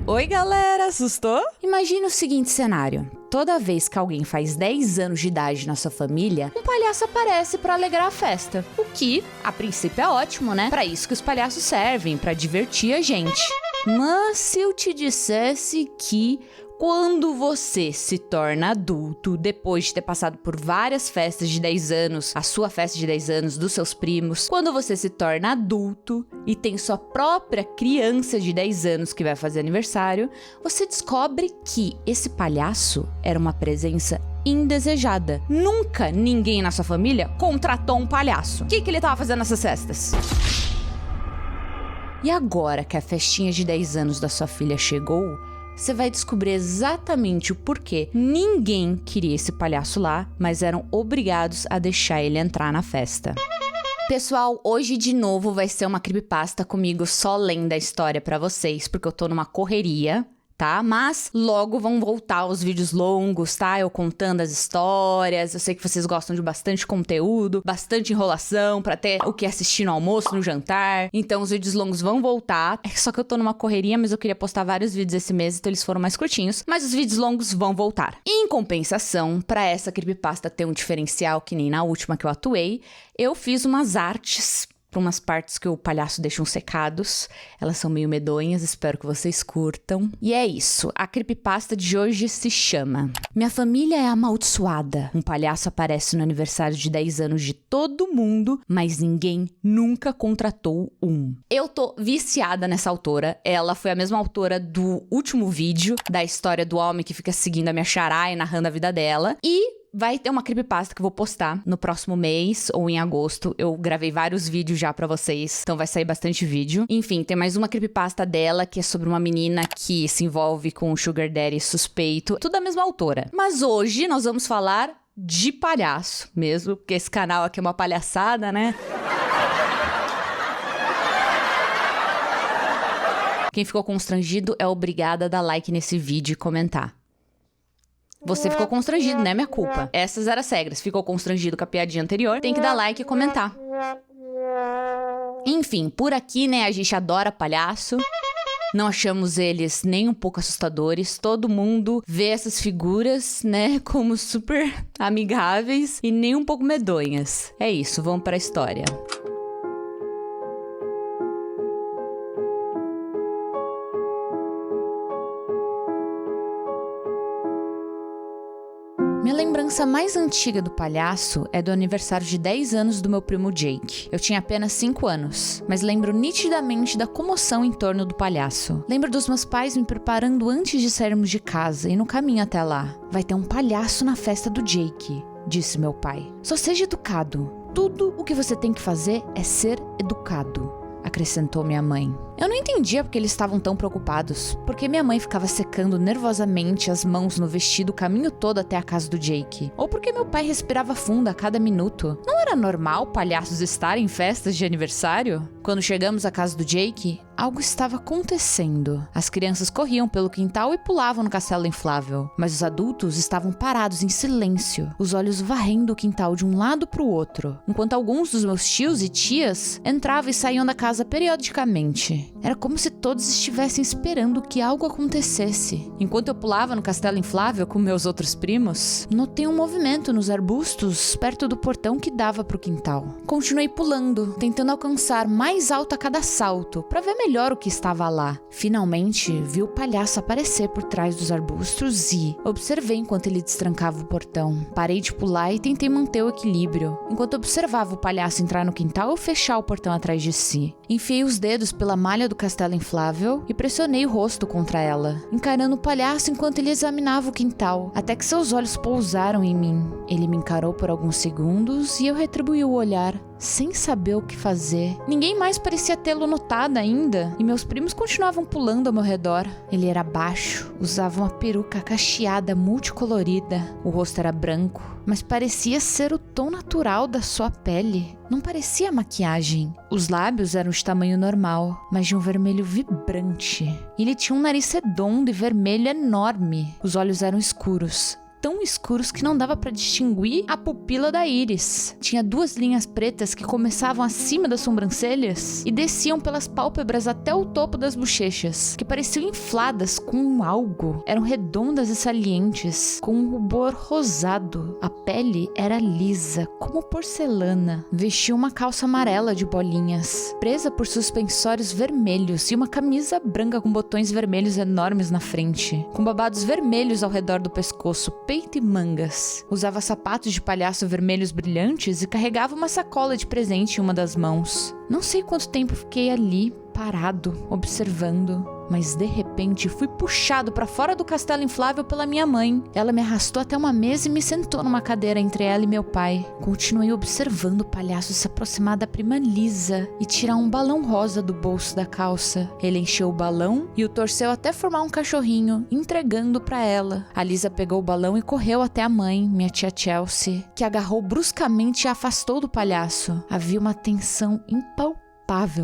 Oi, galera, assustou? Imagina o seguinte cenário. Toda vez que alguém faz 10 anos de idade na sua família, um palhaço aparece pra alegrar a festa. O que, a princípio, é ótimo, né? Pra isso que os palhaços servem, pra divertir a gente. Mas se eu te dissesse que quando você se torna adulto, depois de ter passado por várias festas de 10 anos, a sua festa de 10 anos, dos seus primos, quando você se torna adulto e tem sua própria criança de 10 anos que vai fazer aniversário, você descobre que esse palhaço era uma presença indesejada. Nunca ninguém na sua família contratou um palhaço. O que ele tava fazendo nessas festas? E agora que a festinha de 10 anos da sua filha chegou, você vai descobrir exatamente o porquê ninguém queria esse palhaço lá, mas eram obrigados a deixar ele entrar na festa. Pessoal, hoje de novo vai ser uma creepypasta comigo só lendo a história pra vocês, porque eu tô numa correria, tá? Mas logo vão voltar os vídeos longos, tá? Eu contando as histórias. Eu sei que vocês gostam de bastante conteúdo, bastante enrolação pra ter o que assistir no almoço, no jantar. Então os vídeos longos vão voltar. É só que eu tô numa correria, mas eu queria postar vários vídeos esse mês, então eles foram mais curtinhos. Mas os vídeos longos vão voltar. Em compensação, pra essa creepypasta ter um diferencial que nem na última que eu atuei, eu fiz umas artes para umas partes que o palhaço deixa uns secados. Elas são meio medonhas, espero que vocês curtam. E é isso, a creepypasta de hoje se chama Minha Família é Amaldiçoada. Um palhaço aparece no aniversário de 10 anos de todo mundo, mas ninguém nunca contratou um. Eu tô viciada nessa autora. Ela foi a mesma autora do último vídeo, da história do homem que fica seguindo a minha xará e narrando a vida dela. E vai ter uma creepypasta que eu vou postar no próximo mês ou em agosto. Eu gravei vários vídeos já pra vocês, então vai sair bastante vídeo. Enfim, tem mais uma creepypasta dela que é sobre uma menina que se envolve com um sugar daddy suspeito. Tudo da mesma autora. Mas hoje nós vamos falar de palhaço mesmo, porque esse canal aqui é uma palhaçada, né? Quem ficou constrangido é obrigada a dar like nesse vídeo e comentar. Você ficou constrangido, né? Minha culpa. Essas eram as regras. Ficou constrangido com a piadinha anterior, tem que dar like e comentar. Enfim, por aqui, né, a gente adora palhaço. Não achamos eles nem um pouco assustadores. Todo mundo vê essas figuras, né, como super amigáveis e nem um pouco medonhas. É isso, vamos pra história. Minha lembrança mais antiga do palhaço é do aniversário de 10 anos do meu primo Jake. Eu tinha apenas 5 anos, mas lembro nitidamente da comoção em torno do palhaço. Lembro dos meus pais me preparando antes de sairmos de casa e no caminho até lá. Vai ter um palhaço na festa do Jake, disse meu pai. Só seja educado. Tudo o que você tem que fazer é ser educado, acrescentou minha mãe. Eu não entendia porque eles estavam tão preocupados, porque minha mãe ficava secando nervosamente as mãos no vestido o caminho todo até a casa do Jake, ou porque meu pai respirava fundo a cada minuto. Não era normal palhaços estarem em festas de aniversário? Quando chegamos à casa do Jake, algo estava acontecendo. As crianças corriam pelo quintal e pulavam no castelo inflável, mas os adultos estavam parados em silêncio, os olhos varrendo o quintal de um lado para o outro, enquanto alguns dos meus tios e tias entravam e saíam da casa periodicamente. Era como se todos estivessem esperando que algo acontecesse. Enquanto eu pulava no castelo inflável com meus outros primos, notei um movimento nos arbustos perto do portão que dava para o quintal. Continuei pulando, tentando alcançar mais alto a cada salto, para ver melhor o que estava lá. Finalmente, vi o palhaço aparecer por trás dos arbustos e observei enquanto ele destrancava o portão. Parei de pular e tentei manter o equilíbrio, enquanto observava o palhaço entrar no quintal e fechar o portão atrás de si. Enfiei os dedos pela malha do castelo inflável e pressionei o rosto contra ela, encarando o palhaço enquanto ele examinava o quintal, até que seus olhos pousaram em mim. Ele me encarou por alguns segundos e eu retribuí o olhar, sem saber o que fazer. Ninguém mais parecia tê-lo notado ainda, e meus primos continuavam pulando ao meu redor. Ele era baixo, usava uma peruca cacheada multicolorida. O rosto era branco, mas parecia ser o tom natural da sua pele. Não parecia maquiagem. Os lábios eram de tamanho normal, mas de um vermelho vibrante. Ele tinha um nariz redondo e vermelho enorme. Os olhos eram escuros, tão escuros que não dava para distinguir a pupila da íris. Tinha 2 linhas pretas que começavam acima das sobrancelhas e desciam pelas pálpebras até o topo das bochechas, que pareciam infladas com algo. Eram redondas e salientes, com um rubor rosado. A pele era lisa, como porcelana. Vestia uma calça amarela de bolinhas, presa por suspensórios vermelhos, e uma camisa branca com botões vermelhos enormes na frente, com babados vermelhos ao redor do pescoço, peito e mangas. Usava sapatos de palhaço vermelhos brilhantes e carregava uma sacola de presente em uma das mãos. Não sei quanto tempo fiquei ali, parado, observando, mas de repente fui puxado para fora do castelo inflável pela minha mãe. Ela me arrastou até uma mesa e me sentou numa cadeira entre ela e meu pai. Continuei observando o palhaço se aproximar da prima Lisa e tirar um balão rosa do bolso da calça. Ele encheu o balão e o torceu até formar um cachorrinho, entregando para ela. A Lisa pegou o balão e correu até a mãe, minha tia Chelsea, que agarrou bruscamente e a afastou do palhaço. Havia uma tensão impalpável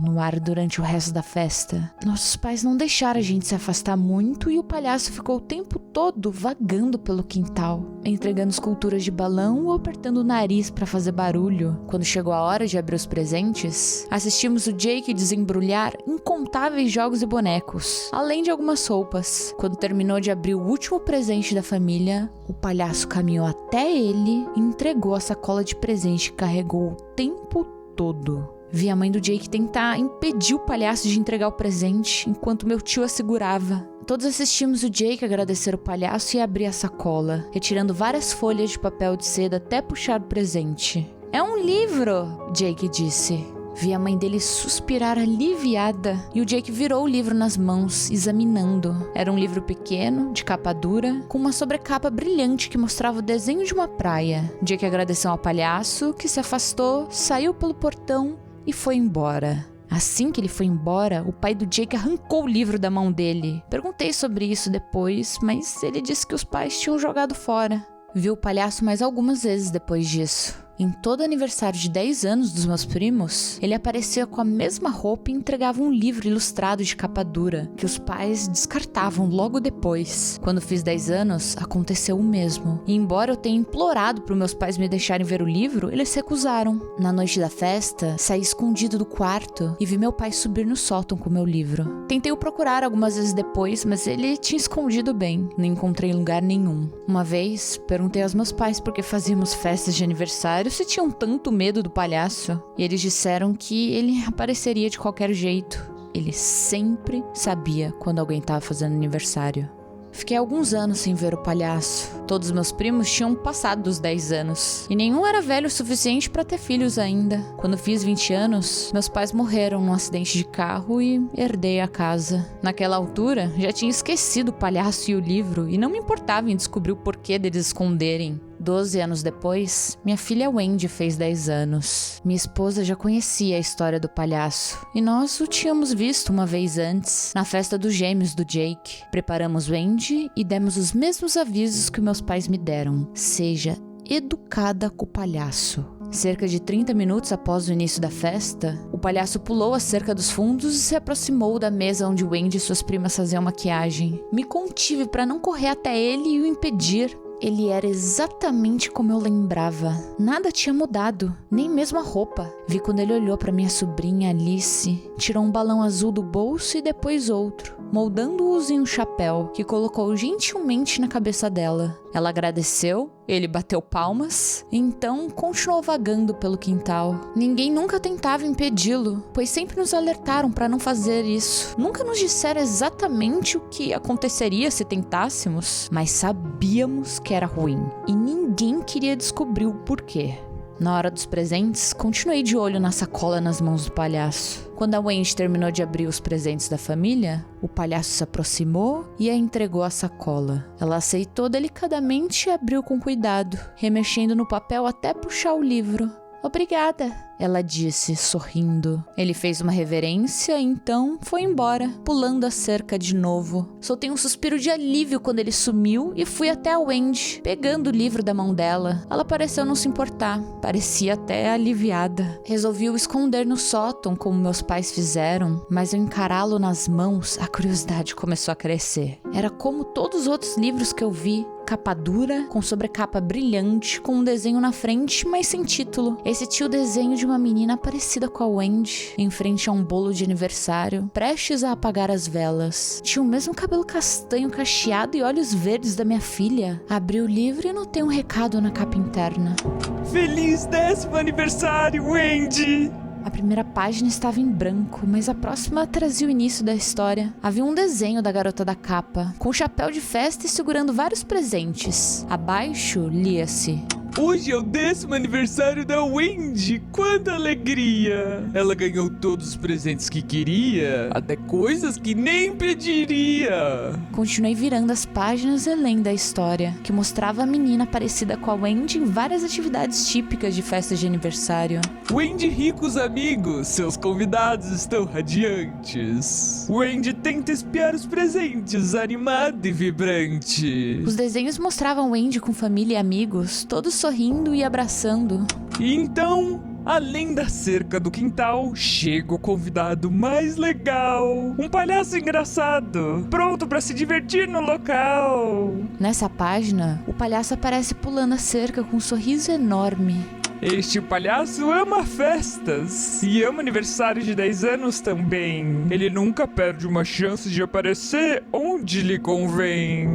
no ar durante o resto da festa. Nossos pais não deixaram a gente se afastar muito e o palhaço ficou o tempo todo vagando pelo quintal, entregando esculturas de balão ou apertando o nariz para fazer barulho. Quando chegou a hora de abrir os presentes, assistimos o Jake desembrulhar incontáveis jogos e bonecos, além de algumas roupas. Quando terminou de abrir o último presente da família, o palhaço caminhou até ele e entregou a sacola de presente que carregou o tempo todo. Vi a mãe do Jake tentar impedir o palhaço de entregar o presente, enquanto meu tio a segurava. Todos assistimos o Jake agradecer o palhaço e abrir a sacola, retirando várias folhas de papel de seda até puxar o presente. "É um livro!" Jake disse. Vi a mãe dele suspirar aliviada e o Jake virou o livro nas mãos, examinando. Era um livro pequeno, de capa dura, com uma sobrecapa brilhante que mostrava o desenho de uma praia. Jake agradeceu ao palhaço, que se afastou, saiu pelo portão e foi embora. Assim que ele foi embora, o pai do Jake arrancou o livro da mão dele. Perguntei sobre isso depois, mas ele disse que os pais tinham jogado fora. Vi o palhaço mais algumas vezes depois disso. Em todo aniversário de 10 anos dos meus primos, ele aparecia com a mesma roupa e entregava um livro ilustrado de capa dura, que os pais descartavam logo depois. Quando fiz 10 anos, aconteceu o mesmo. E embora eu tenha implorado para meus pais me deixarem ver o livro, eles recusaram. Na noite da festa, saí escondido do quarto e vi meu pai subir no sótão com meu livro. Tentei o procurar algumas vezes depois, mas ele tinha escondido bem. Não encontrei em lugar nenhum. Uma vez, perguntei aos meus pais por que fazíamos festas de aniversário se tinham tanto medo do palhaço, e eles disseram que ele apareceria de qualquer jeito. Ele sempre sabia quando alguém estava fazendo aniversário. Fiquei alguns anos sem ver o palhaço. Todos meus primos tinham passado dos 10 anos. E nenhum era velho o suficiente para ter filhos ainda. Quando fiz 20 anos, meus pais morreram num acidente de carro e herdei a casa. Naquela altura, já tinha esquecido o palhaço e o livro e não me importava em descobrir o porquê deles esconderem. 12 anos depois, minha filha Wendy fez 10 anos. Minha esposa já conhecia a história do palhaço, e nós o tínhamos visto uma vez antes, na festa dos gêmeos do Jake. Preparamos Wendy e demos os mesmos avisos que meus pais me deram. Seja educada com o palhaço. Cerca de 30 minutos após o início da festa, o palhaço pulou a cerca dos fundos e se aproximou da mesa onde Wendy e suas primas faziam maquiagem. Me contive para não correr até ele e o impedir. Ele era exatamente como eu lembrava. Nada tinha mudado, nem mesmo a roupa. Vi quando ele olhou para minha sobrinha Alice, tirou um balão azul do bolso e depois outro, moldando-os em um chapéu, que colocou gentilmente na cabeça dela. Ela agradeceu, ele bateu palmas, e então continuou vagando pelo quintal. Ninguém nunca tentava impedi-lo, pois sempre nos alertaram para não fazer isso. Nunca nos disseram exatamente o que aconteceria se tentássemos, mas sabíamos que era ruim, e ninguém queria descobrir o porquê. Na hora dos presentes, continuei de olho na sacola nas mãos do palhaço. Quando a Wendy terminou de abrir os presentes da família, o palhaço se aproximou e a entregou a sacola. Ela aceitou delicadamente e abriu com cuidado, remexendo no papel até puxar o livro. "Obrigada." ela disse, sorrindo. Ele fez uma reverência e então foi embora, pulando a cerca de novo. Soltei um suspiro de alívio quando ele sumiu e fui até a Wendy, pegando o livro da mão dela. Ela pareceu não se importar, parecia até aliviada. Resolvi o esconder no sótão, como meus pais fizeram, mas ao encará-lo nas mãos, a curiosidade começou a crescer. Era como todos os outros livros que eu vi, capa dura, com sobrecapa brilhante, com um desenho na frente, mas sem título. Esse tinha o desenho de uma menina parecida com a Wendy, em frente a um bolo de aniversário, prestes a apagar as velas. Tinha o mesmo cabelo castanho cacheado e olhos verdes da minha filha. Abri o livro e notei um recado na capa interna. Feliz 10º aniversário, Wendy! A primeira página estava em branco, mas a próxima trazia o início da história. Havia um desenho da garota da capa, com chapéu de festa e segurando vários presentes. Abaixo, lia-se: Hoje é o 10º aniversário da Wendy, quanta alegria! Ela ganhou todos os presentes que queria, até coisas que nem pediria. Continuei virando as páginas e lendo a história, que mostrava a menina parecida com a Wendy em várias atividades típicas de festas de aniversário. Wendy ri com os amigos, seus convidados estão radiantes. Wendy tenta espiar os presentes, animada e vibrante. Os desenhos mostravam Wendy com família e amigos, todos sorrindo e abraçando. E então, além da cerca do quintal, chega o convidado mais legal. Um palhaço engraçado, pronto pra se divertir no local. Nessa página, o palhaço aparece pulando a cerca com um sorriso enorme. Este palhaço ama festas e ama aniversário de 10 anos também. Ele nunca perde uma chance de aparecer onde lhe convém.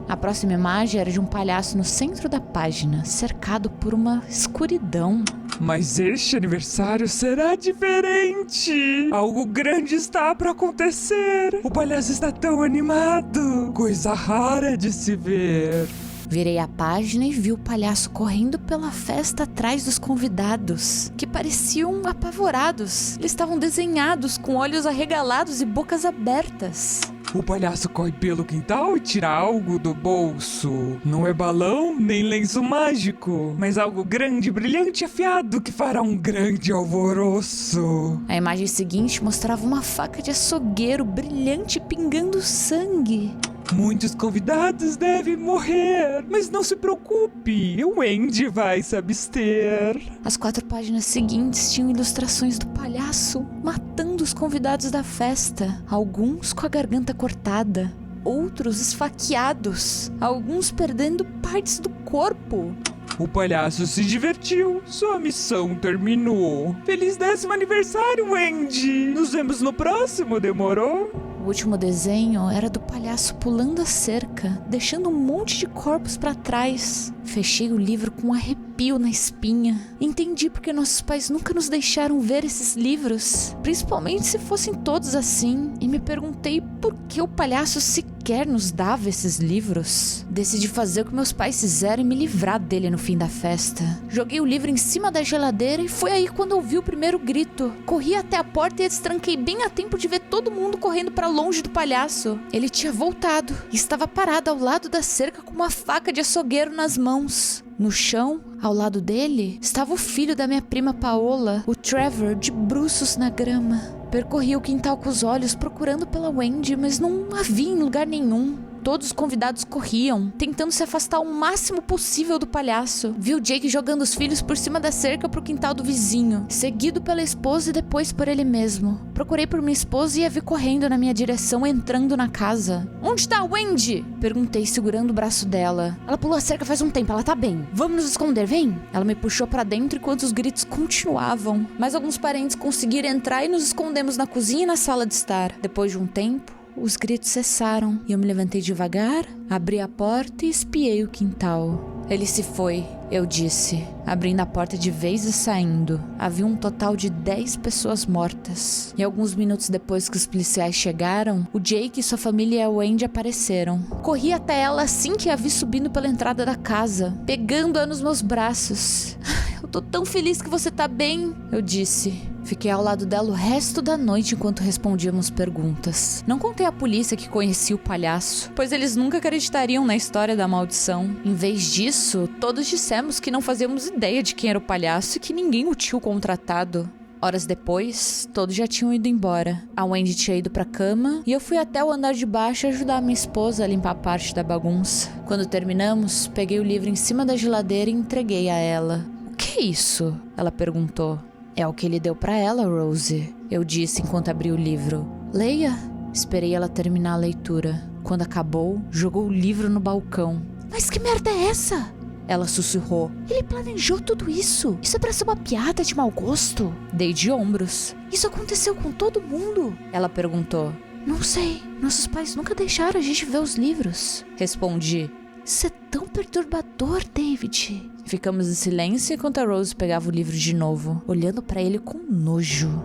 A próxima imagem era de um palhaço no centro da página, cercado por uma escuridão. Mas este aniversário será diferente. Algo grande está para acontecer. O palhaço está tão animado. Coisa rara de se ver. Virei a página e vi o palhaço correndo pela festa atrás dos convidados, que pareciam apavorados. Eles estavam desenhados com olhos arregalados e bocas abertas. O palhaço corre pelo quintal e tira algo do bolso. Não é balão nem lenço mágico, mas algo grande, brilhante e afiado que fará um grande alvoroço. A imagem seguinte mostrava uma faca de açougueiro brilhante pingando sangue. Muitos convidados devem morrer, mas não se preocupe, o Wendy vai se abster. As 4 páginas seguintes tinham ilustrações do palhaço matando os convidados da festa, alguns com a garganta cortada, outros esfaqueados, alguns perdendo partes do corpo. O palhaço se divertiu, sua missão terminou. Feliz 10º aniversário, Wendy! Nos vemos no próximo, demorou? O último desenho era do palhaço pulando a cerca, deixando um monte de corpos para trás. Fechei o livro com um arrepio na espinha. Entendi porque nossos pais nunca nos deixaram ver esses livros, principalmente se fossem todos assim, e me perguntei por que o palhaço sequer nos dava esses livros. Decidi fazer o que meus pais fizeram e me livrar dele no fim da festa. Joguei o livro em cima da geladeira e foi aí quando ouvi o primeiro grito. Corri até a porta e destranquei bem a tempo de ver todo mundo correndo para longe do palhaço. Ele tinha voltado e estava parado ao lado da cerca com uma faca de açougueiro nas mãos. No chão, ao lado dele, estava o filho da minha prima Paola, o Trevor, de bruços na grama. Percorri o quintal com os olhos procurando pela Wendy, mas não a vi em lugar nenhum. Todos os convidados corriam, tentando se afastar o máximo possível do palhaço. Vi o Jake jogando os filhos por cima da cerca pro quintal do vizinho, seguido pela esposa e depois por ele mesmo. Procurei por minha esposa e a vi correndo na minha direção, entrando na casa. "Onde tá a Wendy?" Perguntei, segurando o braço dela. "Ela pulou a cerca faz um tempo, ela tá bem. Vamos nos esconder, vem!" Ela me puxou pra dentro enquanto os gritos continuavam. Mas alguns parentes conseguiram entrar e nos escondemos na cozinha e na sala de estar. Depois de um tempo, os gritos cessaram e eu me levantei devagar, abri a porta e espiei o quintal. "Ele se foi", eu disse, abrindo a porta de vez e saindo. Havia um total de 10 pessoas mortas. E alguns minutos depois que os policiais chegaram, o Jake e sua família e a Wendy apareceram. Corri até ela assim que a vi subindo pela entrada da casa, pegando-a nos meus braços. eu tô tão feliz que você tá bem, eu disse. Fiquei ao lado dela o resto da noite enquanto respondíamos perguntas. Não contei à polícia que conhecia o palhaço, pois eles nunca acreditariam na história da maldição. Em vez disso, todos dissemos que não fazíamos ideia de quem era o palhaço e que ninguém o tinha contratado. Horas depois, todos já tinham ido embora. A Wendy tinha ido pra cama e eu fui até o andar de baixo ajudar a minha esposa a limpar parte da bagunça. Quando terminamos, peguei o livro em cima da geladeira e entreguei a ela. O que é isso? Ela perguntou. É o que ele deu pra ela, Rose, eu disse enquanto abri o livro. Leia. Esperei ela terminar a leitura. Quando acabou, jogou o livro no balcão. Mas que merda é essa? Ela sussurrou. Ele planejou tudo isso. Isso é pra ser uma piada de mau gosto? Dei de ombros. Isso aconteceu com todo mundo? Ela perguntou. Não sei. Nossos pais nunca deixaram a gente ver os livros. Respondi. Isso é tão perturbador, David. Ficamos em silêncio enquanto a Rose pegava o livro de novo, olhando pra ele com nojo.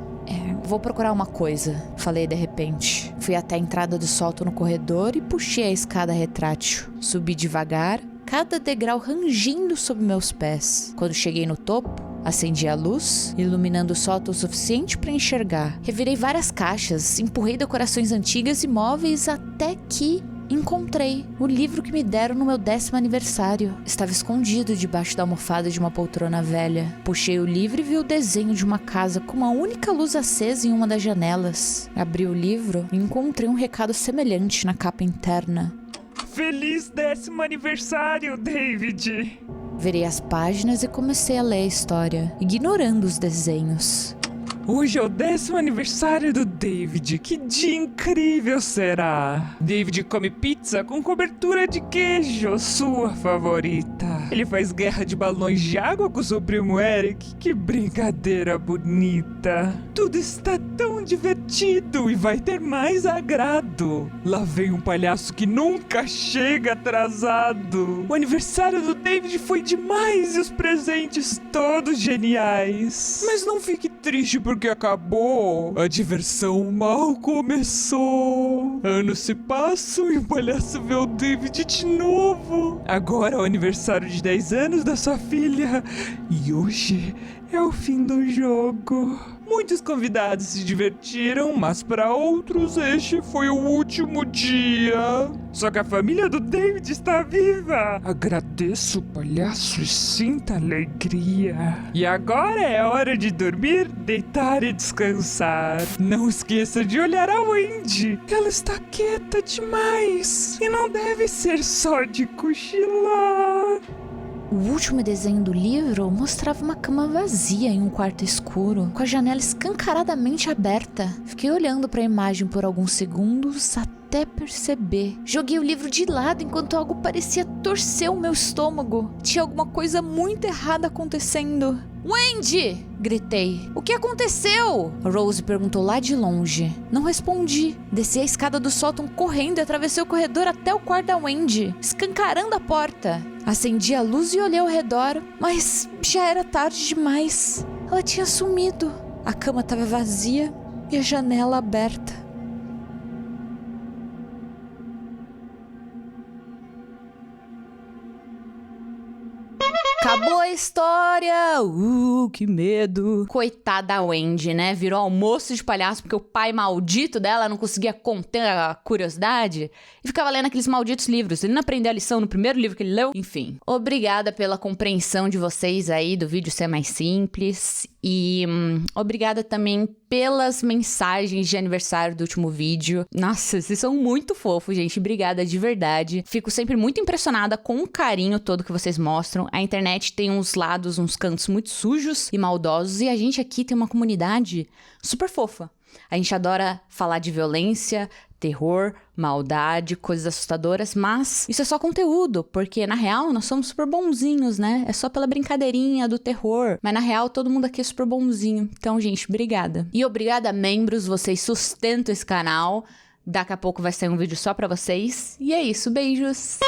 Vou procurar uma coisa, falei de repente. Fui até a entrada do sótão no corredor e puxei a escada retrátil. Subi devagar, cada degrau rangindo sob meus pés. Quando cheguei no topo, acendi a luz, iluminando o sótão o suficiente para enxergar. Revirei várias caixas, empurrei decorações antigas e móveis até que encontrei o livro que me deram no meu 10º aniversário. Estava escondido debaixo da almofada de uma poltrona velha. Puxei o livro e vi o desenho de uma casa com uma única luz acesa em uma das janelas. Abri o livro e encontrei um recado semelhante na capa interna. Feliz 10º aniversário, David! Virei as páginas e comecei a ler a história, ignorando os desenhos. Hoje é o 10º aniversário do David. Que dia incrível será! David come pizza com cobertura de queijo, sua favorita. Ele faz guerra de balões de água com seu primo Eric. Que brincadeira bonita. Tudo está tão divertido e vai ter mais agrado. Lá vem um palhaço que nunca chega atrasado. O aniversário do David foi demais e os presentes todos geniais. Mas não fique triste porque acabou. A diversão mal começou. Anos se passam e o palhaço vê o David de novo. Agora é o aniversário de 10 anos da sua filha. E hoje é o fim do jogo. Muitos convidados se divertiram, mas para outros este foi o último dia. Só que a família do David está viva. Agradeço, palhaço, e sinta alegria. E agora é hora de dormir, deitar e descansar. Não esqueça de olhar a Wendy. Ela está quieta demais. E não deve ser só de cochilar. O último desenho do livro mostrava uma cama vazia em um quarto escuro, com a janela escancaradamente aberta. Fiquei olhando para a imagem por alguns segundos até perceber. Joguei o livro de lado enquanto algo parecia torcer o meu estômago. Tinha alguma coisa muito errada acontecendo. Wendy! Gritei. O que aconteceu? Rose perguntou lá de longe. Não respondi. Desci a escada do sótão correndo e atravessei o corredor até o quarto da Wendy, escancarando a porta. Acendi a luz e olhei ao redor, mas já era tarde demais. Ela tinha sumido. A cama estava vazia e a janela aberta. Acabou a história! Que medo! Coitada da Wendy, né? Virou almoço de palhaço porque o pai maldito dela não conseguia conter a curiosidade e ficava lendo aqueles malditos livros. Ele não aprendeu a lição no primeiro livro que ele leu. Enfim, obrigada pela compreensão de vocês aí do vídeo ser mais simples e obrigada também pelas mensagens de aniversário do último vídeo. Nossa, vocês são muito fofos, gente. Obrigada de verdade. Fico sempre muito impressionada com o carinho todo que vocês mostram. A internet tem uns lados, uns cantos muito sujos e maldosos e a gente aqui tem uma comunidade super fofa. A gente adora falar de violência, terror, maldade, coisas assustadoras, mas isso é só conteúdo, porque na real nós somos super bonzinhos, né? É só pela brincadeirinha do terror, mas na real todo mundo aqui é super bonzinho. Então, gente, obrigada. E obrigada, membros, vocês sustentam esse canal. Daqui a pouco vai sair um vídeo só pra vocês. E é isso, beijos!